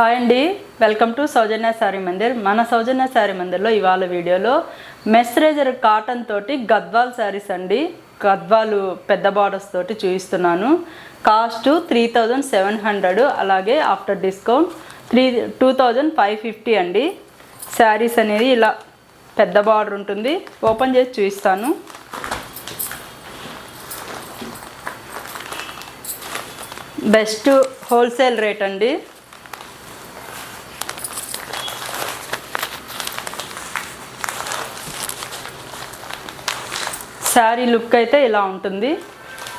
Hi అండి, welcome to సౌజన్య శారీ మందిర్. మన సౌజన్య శారీ మందిర్లో ఇవాళ వీడియోలో మెస్రేజర్ కాటన్ తోటి గద్వాల్ శారీస్ అండి. గద్వాలు పెద్ద బార్డర్స్ తోటి చూపిస్తున్నాను. కాస్ట్ 3700, అలాగే ఆఫ్టర్ డిస్కౌంట్ 2550 అండి. శారీస్ అనేది ఇలా పెద్ద బార్డర్ ఉంటుంది. ఓపెన్ చేసి చూపిస్తాను. బెస్ట్ హోల్సేల్ రేట్ అండి. శారీ లుక్ అయితే ఇలా ఉంటుంది.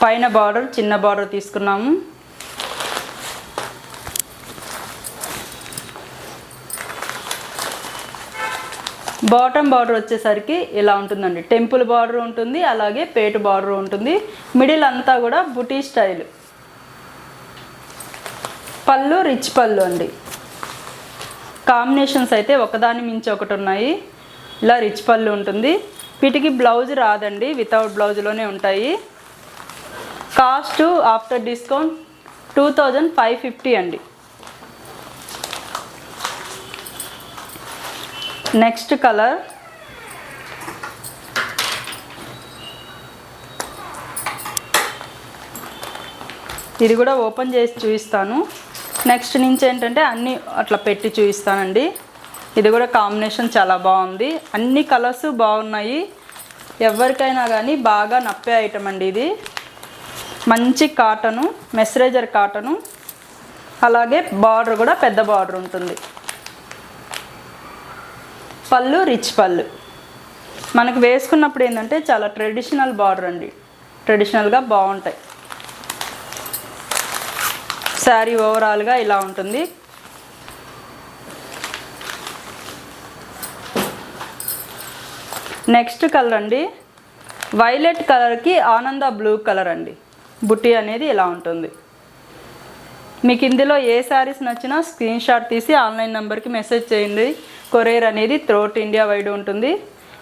పైన బార్డర్ చిన్న బార్డర్ తీసుకున్నాము. బాటమ్ బార్డర్ వచ్చేసరికి ఇలా ఉంటుందండి. టెంపుల్ బార్డర్ ఉంటుంది, అలాగే పేటు బార్డర్ ఉంటుంది. మిడిల్ అంతా కూడా బుటీ స్టైల్. పళ్ళు రిచ్ పళ్ళు అండి. కాంబినేషన్స్ అయితే ఒకదాని మించి ఒకటి ఉన్నాయి. ఇలా రిచ్ పళ్ళు ఉంటుంది. వీటికి బ్లౌజ్ రాదండి, వితౌట్ బ్లౌజ్లోనే ఉంటాయి. కాస్ట్ ఆఫ్టర్ డిస్కౌంట్ 2550 అండి. నెక్స్ట్ కలర్ ఇది కూడా ఓపెన్ చేసి చూపిస్తాను. నెక్స్ట్ నుంచి ఏంటంటే అన్నీ అట్లా పెట్టి చూపిస్తానండి. ఇది కూడా కాంబినేషన్ చాలా బాగుంది. అన్ని కలర్స్ బాగున్నాయి. ఎవరికైనా కానీ బాగా నప్పే ఐటమ్ అండి. ఇది మంచి కాటను, మెస్రేజర్ కాటను, అలాగే బార్డర్ కూడా పెద్ద బార్డర్ ఉంటుంది. పళ్ళు రిచ్ పళ్ళు. మనకు వేసుకున్నప్పుడు ఏంటంటే చాలా ట్రెడిషనల్ బార్డర్ అండి. ట్రెడిషనల్గా బాగుంటాయి. శారీ ఓవరాల్గా ఇలా ఉంటుంది. నెక్స్ట్ కలర్ అండి, వైలెట్ కలర్కి ఆనంద బ్లూ కలర్ అండి. బుట్టి అనేది ఇలా ఉంటుంది. మీకు ఇందులో ఏ శారీస్ నచ్చినా స్క్రీన్ షాట్ తీసి ఆన్లైన్ నెంబర్కి మెసేజ్ చేయండి. కొరియర్ అనేది త్రూఅవుట్ ఇండియా వైడ్ ఉంటుంది.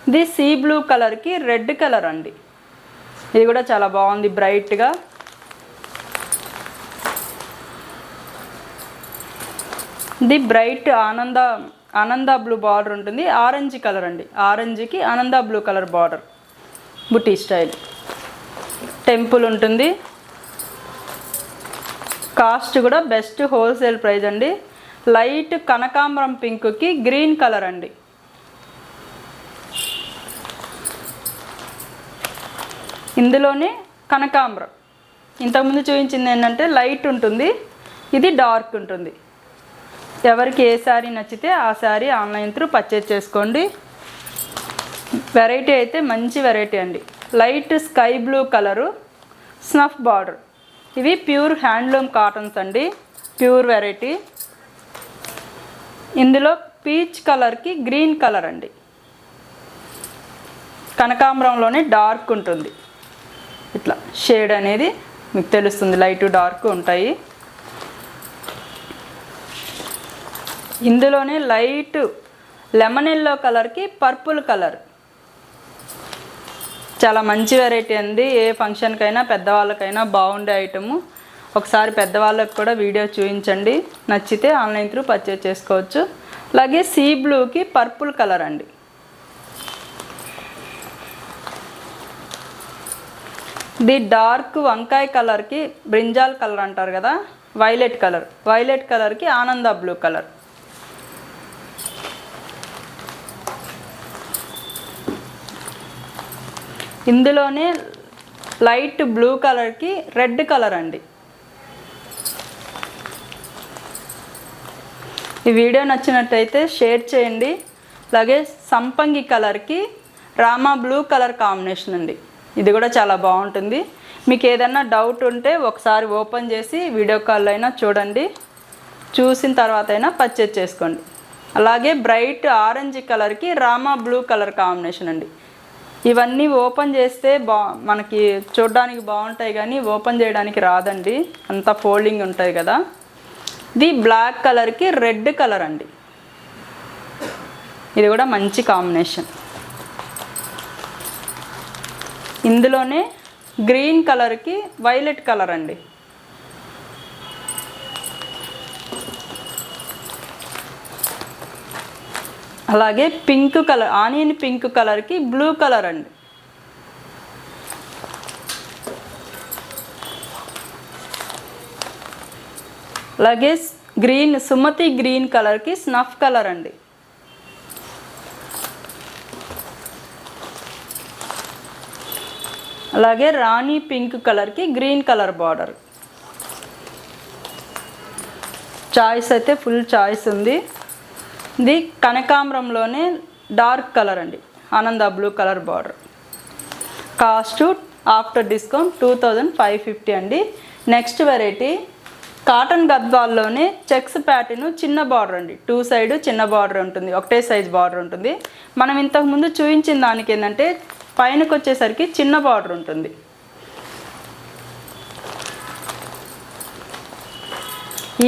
ఇది సీ బ్లూ కలర్కి రెడ్ కలర్ అండి. ఇది కూడా చాలా బాగుంది, బ్రైట్గా. ఇది బ్రైట్ ఆనంద బ్లూ బార్డర్ ఉంటుంది. ఆరెంజ్ కలర్ అండి. ఆరెంజ్కి ఆనంద బ్లూ కలర్ బార్డర్, బుటీ స్టైల్. టెంపుల్ ఉంటుంది. కాస్ట్ కూడా బెస్ట్ హోల్సేల్ ప్రైస్ అండి. లైట్ కనకాంబరం పింక్కి గ్రీన్ కలర్ అండి. ఇందులోనే కనకాంబరం. ఇంతకుముందు చూపించింది ఏంటంటే లైట్ ఉంటుంది, ఇది డార్క్ ఉంటుంది. ఎవరికి ఏ శారీ నచ్చితే ఆ శారీ ఆన్లైన్ త్రూ పర్చేజ్ చేసుకోండి. వెరైటీ అయితే మంచి వెరైటీ అండి. Light sky blue colour, snuff border. ఇవి ప్యూర్ హ్యాండ్లూమ్ కాటన్స్ అండి, ప్యూర్ వెరైటీ. ఇందులో పీచ్ కలర్కి గ్రీన్ కలర్ అండి. కనకాంబరంలోనే డార్క్ ఉంటుంది. ఇట్లా షేడ్ అనేది మీకు తెలుస్తుంది, లైట్ డార్క్ ఉంటాయి. ఇందులోనే లైట్ లెమన్ ఎల్లో కలర్కి పర్పుల్ కలర్. చాలా మంచి వెరైటీ అండి. ఏ ఫంక్షన్కైనా పెద్దవాళ్ళకైనా బాగుండే ఐటము. ఒకసారి పెద్దవాళ్ళకి కూడా వీడియో చూపించండి. నచ్చితే ఆన్లైన్ త్రూ పర్చేజ్ చేసుకోవచ్చు. అలాగే సీ బ్లూకి పర్పుల్ కలర్ అండి. ఇది డార్క్ వంకాయ కలర్కి బ్రింజాల్ కలర్ అంటారు కదా, వైలెట్ కలర్. వైలెట్ కలర్కి ఆనంద బ్లూ కలర్. ఇందులోనే లైట్ బ్లూ కలర్కి రెడ్ కలర్ అండి. ఈ వీడియో నచ్చినట్టయితే షేర్ చేయండి. అలాగే సంపంగి కలర్కి రామా బ్లూ కలర్ కాంబినేషన్ అండి. ఇది కూడా చాలా బాగుంటుంది. మీకు ఏదైనా డౌట్ ఉంటే ఒకసారి ఓపెన్ చేసి వీడియో కాల్ అయినా చూడండి. చూసిన తర్వాత అయినా పర్చేజ్ చేసుకోండి. అలాగే బ్రైట్ ఆరెంజ్ కలర్కి రామా బ్లూ కలర్ కాంబినేషన్ అండి. ఇవన్నీ ఓపెన్ చేస్తే మనకి చూడడానికి బాగుంటాయి, కానీ ఓపెన్ చేయడానికి రాదండి, అంతా ఫోల్డింగ్ ఉంటాయి కదా. ఇది బ్లాక్ కలర్కి రెడ్ కలర్ అండి. ఇది కూడా మంచి కాంబినేషన్. ఇందులోనే గ్రీన్ కలర్కి వైలెట్ కలర్ అండి. అలాగే పింక్ కలర్, ఆనియన్ పింక్ కలర్కి బ్లూ కలర్ అండి. అలాగే గ్రీన్, సుమతి గ్రీన్ కలర్కి స్నఫ్ కలర్ అండి. అలాగే రాణి పింక్ కలర్కి గ్రీన్ కలర్ బార్డర్. చాయిస్ అయితే ఫుల్ చాయిస్ ఉంది. ఇది కనకాంబరంలోనే డార్క్ కలర్ అండి, Ananda blue colour border. Cost after discount 2550 అండి. నెక్స్ట్ వెరైటీ కాటన్ గద్వాల్లోనే చెక్స్ ప్యాటర్న్, చిన్న బార్డర్ అండి. 2 సైడ్ చిన్న బార్డర్ ఉంటుంది, ఒకటే సైజ్ బార్డర్ ఉంటుంది. మనం ఇంతకుముందు చూపించిన దానికి ఏంటంటే పైనకి వచ్చేసరికి చిన్న బార్డర్ ఉంటుంది.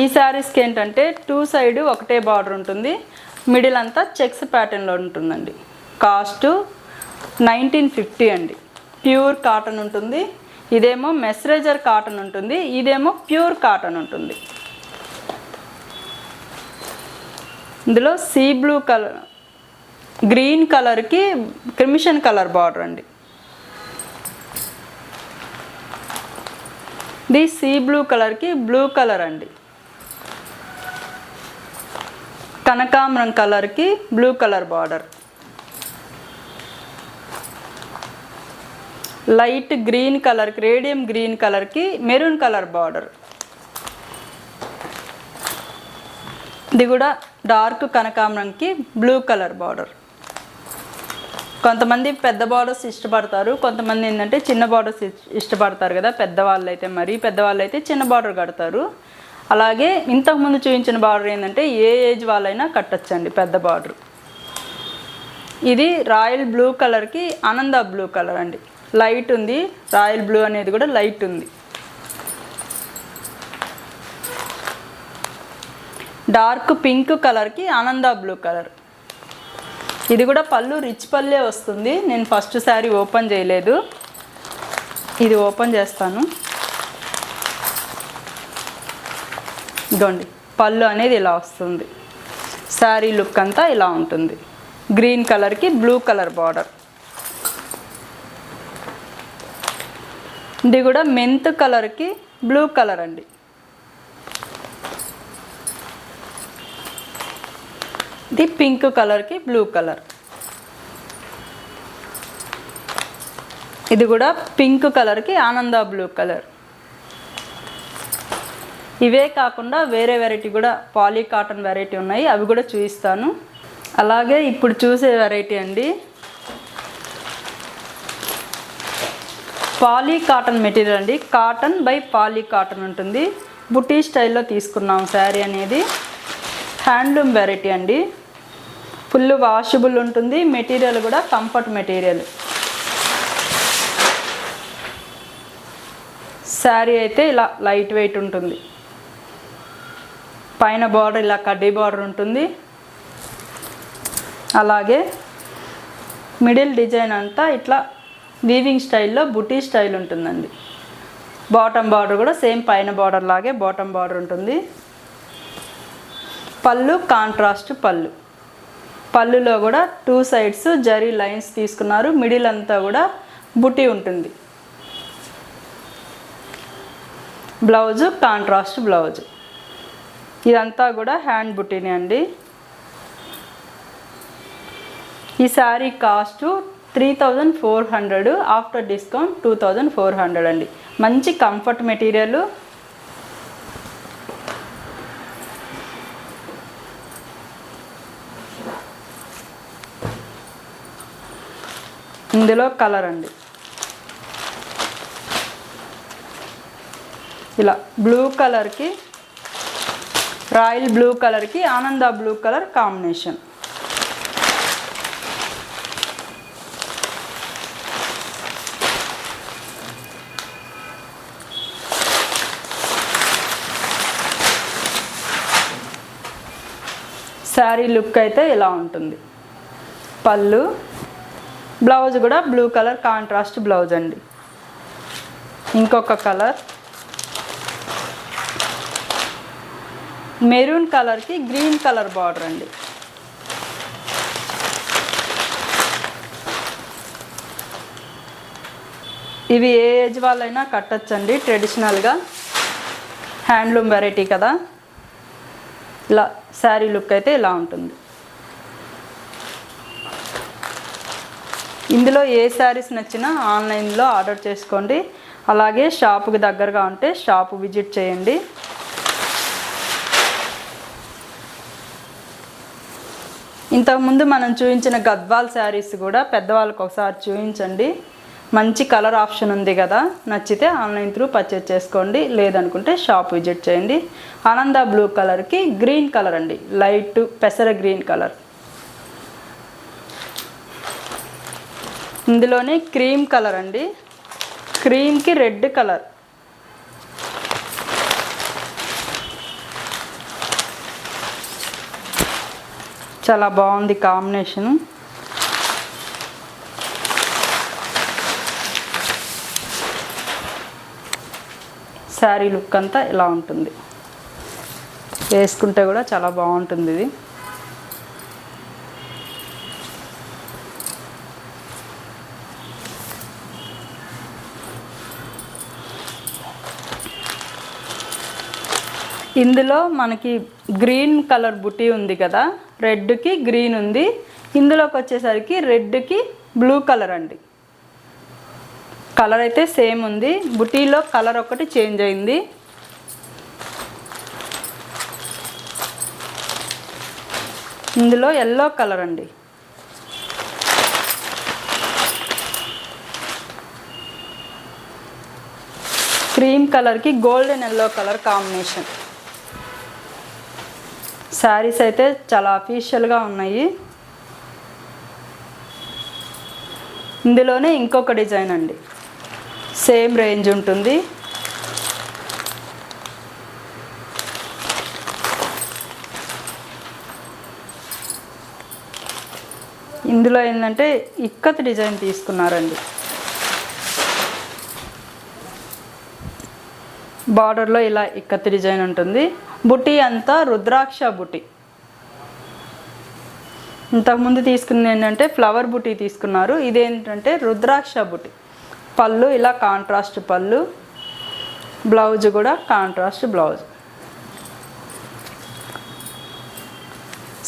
ఈ శారీస్కి ఏంటంటే 2 సైడ్ ఒకటే బార్డర్ ఉంటుంది, మిడిల్ అంతా చెక్స్ ప్యాటర్న్లో ఉంటుందండి. కాస్ట్ 1950 అండి. ప్యూర్ కాటన్ ఉంటుంది. ఇదేమో మెస్రేజర్ కాటన్ ఉంటుంది, ఇదేమో ప్యూర్ కాటన్ ఉంటుంది. ఇందులో సీ బ్లూ కలర్, గ్రీన్ కలర్కి క్రిమిషన్ కలర్ బార్డర్ అండి. ఇది సీ బ్లూ కలర్కి బ్లూ కలర్ అండి. కనకాంబరం కలర్కి blue colour border. Light green కలర్కి, రేడియం గ్రీన్ కలర్కి మెరూన్ కలర్ బార్డర్. ఇది కూడా డార్క్ కనకాంబరంకి బ్లూ కలర్ బార్డర్. కొంతమంది పెద్ద బార్డర్స్ ఇష్టపడతారు, కొంతమంది ఏంటంటే చిన్న బార్డర్స్ ఇష్టపడతారు కదా. పెద్దవాళ్ళు అయితే, మరీ పెద్దవాళ్ళు అయితే చిన్న బార్డర్ కడతారు. అలాగే ఇంతకుముందు చూపించిన బార్డర్ ఏంటంటే ఏ ఏజ్ వాళ్ళైనా కట్టచ్చండి, పెద్ద బార్డర్. ఇది రాయల్ బ్లూ కలర్కి ఆనంద బ్లూ కలర్ అండి. లైట్ ఉంది, రాయల్ బ్లూ అనేది కూడా లైట్ ఉంది. డార్క్ పింక్ కలర్కి ఆనంద బ్లూ కలర్. ఇది కూడా పళ్ళు రిచ్ పల్లే వస్తుంది. నేను ఫస్ట్ శారీ ఓపెన్ చేయలేదు, ఇది ఓపెన్ చేస్తాను. ఇదిగోండి, పళ్ళు అనేది ఇలా వస్తుంది. శారీ లుక్ అంతా ఇలా ఉంటుంది. గ్రీన్ కలర్కి బ్లూ కలర్ బార్డర్. ఇది కూడా మెంత్ కలర్కి బ్లూ కలర్ అండి. ఇది పింక్ కలర్కి బ్లూ కలర్. ఇది కూడా పింక్ కలర్కి ఆనంద బ్లూ కలర్. ఇవే కాకుండా వేరే వెరైటీ కూడా పాలీ కాటన్ వెరైటీ ఉన్నాయి, అవి కూడా చూపిస్తాను. అలాగే ఇప్పుడు చూసే వెరైటీ అండి పాలీ కాటన్ మెటీరియల్ అండి. కాటన్ బై పాలీ కాటన్ ఉంటుంది. బుటీ స్టైల్లో తీసుకున్నాం శారీ అనేది. హ్యాండ్లూమ్ వెరైటీ అండి. ఫుల్ వాషబుల్ ఉంటుంది. మెటీరియల్ కూడా కంఫర్ట్ మెటీరియల్. శారీ అయితే ఇలా లైట్ వెయిట్ ఉంటుంది. పైన బార్డర్ ఇలా కడ్డీ బార్డర్ ఉంటుంది. అలాగే మిడిల్ డిజైన్ అంతా ఇట్లా వీవింగ్ స్టైల్లో బుటీ స్టైల్ ఉంటుందండి. బాటమ్ బార్డర్ కూడా సేమ్ పైన బార్డర్ లాగే బాటమ్ బార్డర్ ఉంటుంది. పళ్ళు కాంట్రాస్ట్ పళ్ళు. పళ్ళులో కూడా 2 సైడ్స్ జరీ లైన్స్ తీసుకున్నారు. మిడిల్ అంతా కూడా బుటీ ఉంటుంది. Blouse contrast blouse. ఇదంతా కూడా హ్యాండ్ బుటీనే అండి. ఈ శారీ కాస్ట్ 3400, ఆఫ్టర్ డిస్కౌంట్ 2400 అండి. మంచి కంఫర్ట్ మెటీరియల్. ఇందులో కలర్ అండి ఇలా బ్లూ కలర్కి రాయల్ బ్లూ కలర్కి ఆనంద blue colour combination. Sari look అయితే ఇలా ఉంటుంది. పళ్ళు, బ్లౌజ్ కూడా బ్లూ కలర్ కాంట్రాస్ట్ బ్లౌజ్ అండి. ఇంకొక కలర్ మెరూన్ కలర్కి గ్రీన్ కలర్ బార్డర్ అండి. ఇవి ఏ ఏజ్ వాళ్ళైనా కట్టచ్చండి. ట్రెడిషనల్గా హ్యాండ్లూమ్ వెరైటీ కదా. ఇలా శారీ లుక్ అయితే ఇలా ఉంటుంది. ఇందులో ఏ శారీస్ నచ్చినా ఆన్లైన్లో ఆర్డర్ చేసుకోండి. అలాగే షాపుకి దగ్గరగా ఉంటే షాపు విజిట్ చేయండి. ఇంతకుముందు మనం చూపించిన గద్వాల్ శారీస్ కూడా పెద్దవాళ్ళకి ఒకసారి చూపించండి. మంచి కలర్ ఆప్షన్ ఉంది కదా, నచ్చితే ఆన్లైన్ త్రూ పర్చేజ్ చేసుకోండి. లేదనుకుంటే షాప్ విజిట్ చేయండి. ఆనంద బ్లూ కలర్కి గ్రీన్ కలర్ అండి, లైట్ పెసర గ్రీన్ కలర్. ఇందులోనే క్రీమ్ కలర్ అండి, క్రీమ్కి రెడ్ కలర్. చాలా బాగుంది కాంబినేషను. శారీ లుక్ అంతా ఇలా ఉంటుంది. వేసుకుంటే కూడా చాలా బాగుంటుంది ఇది. ఇందులో మనకి గ్రీన్ కలర్ బుటీ ఉంది కదా, రెడ్కి గ్రీన్ ఉంది. ఇందులోకి వచ్చేసరికి రెడ్కి బ్లూ కలర్ అండి. కలర్ అయితే సేమ్ ఉంది, బుటీలో కలర్ ఒకటి చేంజ్ అయింది. ఇందులో ఎల్లో కలర్ అండి. క్రీమ్ కలర్కి golden yellow colour combination. Saris అయితే చాలా అఫీషియల్గా ఉన్నాయి. ఇందులోనే ఇంకొక డిజైన్ అండి, సేమ్ రేంజ్ ఉంటుంది. ఇందులో ఏంటంటే ఇక్కత్ డిజైన్ తీసుకున్నారండి. బార్డర్లో ఇలా ఇక్కత్ డిజైన్ ఉంటుంది. బుటీ అంతా రుద్రాక్ష బుటీ. ఇంతకుముందు తీసుకుంది ఏంటంటే ఫ్లవర్ బుటీ తీసుకున్నారు, ఇదేంటంటే రుద్రాక్ష బుటీ. పళ్ళు ఇలా కాంట్రాస్ట్ పళ్ళు, బ్లౌజ్ కూడా contrast blouse.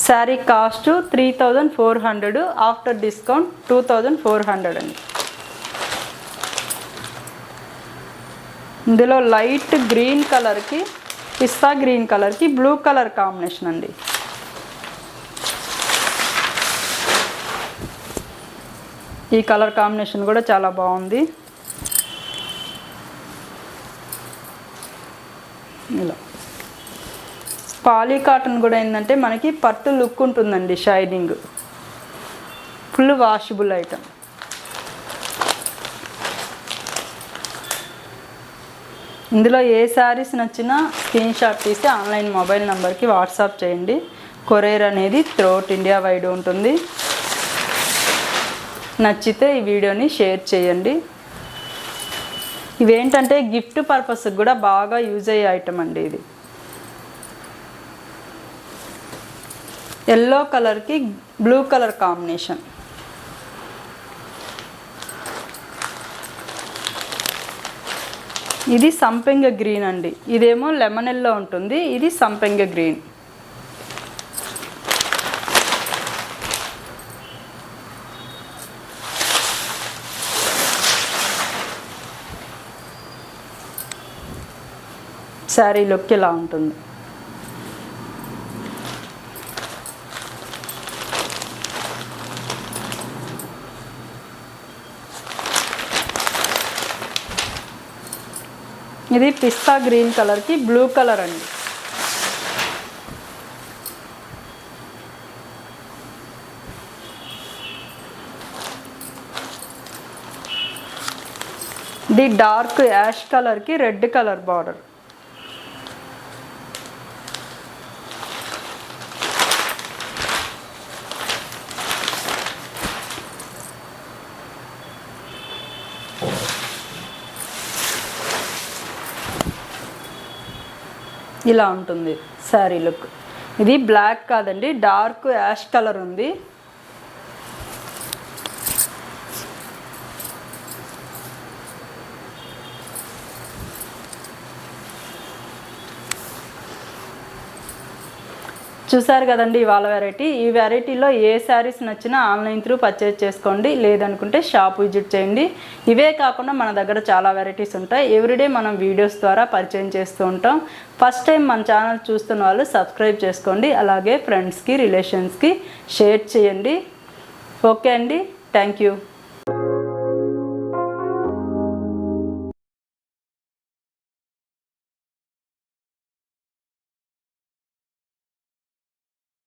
Sari cost 3400, after discount 2400 అండి. ఇందులో లైట్ గ్రీన్ కలర్కి పిస్తా గ్రీన్ కలర్కి బ్లూ కలర్ కాంబినేషన్ అండి. ఈ కలర్ కాంబినేషన్ కూడా చాలా బాగుంది. ఇలా పాలీ కాటన్ కూడా ఏంటంటే మనకి పట్టు లుక్ ఉంటుందండి, షైనింగ్, ఫుల్ వాషబుల్ ఐటమ్. ఇందులో ఏ శారీస్ నచ్చినా స్క్రీన్ షాట్ తీసి ఆన్లైన్ మొబైల్ నెంబర్కి వాట్సాప్ చేయండి. కొరియర్ అనేది త్రూఅవుట్ ఇండియా వైడ్ ఉంటుంది. నచ్చితే ఈ వీడియోని షేర్ చేయండి. ఇవేంటంటే గిఫ్ట్ పర్పస్కి కూడా బాగా యూజ్ అయ్యే ఐటమ్ అండి. ఇది ఎల్లో కలర్కి బ్లూ కలర్ కాంబినేషన్. ఇది సంపెంగ గ్రీన్ అండి, ఇదేమో లెమన్ ఎల్లో ఉంటుంది, ఇది సంపెంగ గ్రీన్. శారీ లుక్ ఇలా ఉంటుంది. ఇది పిస్తా గ్రీన్ కలర్కి బ్లూ కలర్ అండి. ఇది డార్క్ యాష్ కలర్కి రెడ్ కలర్ బార్డర్. ఇలా ఉంటుంది శారీ లుక్. ఇది బ్లాక్ కాదండి, డార్క్ యాష్ కలర్ ఉంది. చూసారు కదండి ఇవాళ వెరైటీ. ఈ వెరైటీలో ఏ శారీస్ నచ్చినా ఆన్లైన్ త్రూ పర్చేజ్ చేసుకోండి, లేదనుకుంటే షాప్ విజిట్ చేయండి. ఇవే కాకుండా మన దగ్గర చాలా వెరైటీస్ ఉంటాయి. ఎవ్రీడే మనం వీడియోస్ ద్వారా పరిచయం చేస్తూ ఉంటాం. ఫస్ట్ టైం మన ఛానల్ చూస్తున్న వాళ్ళు సబ్స్క్రైబ్ చేసుకోండి, అలాగే ఫ్రెండ్స్కి రిలేషన్స్కి షేర్ చేయండి. ఓకే అండి, థ్యాంక్ యూ.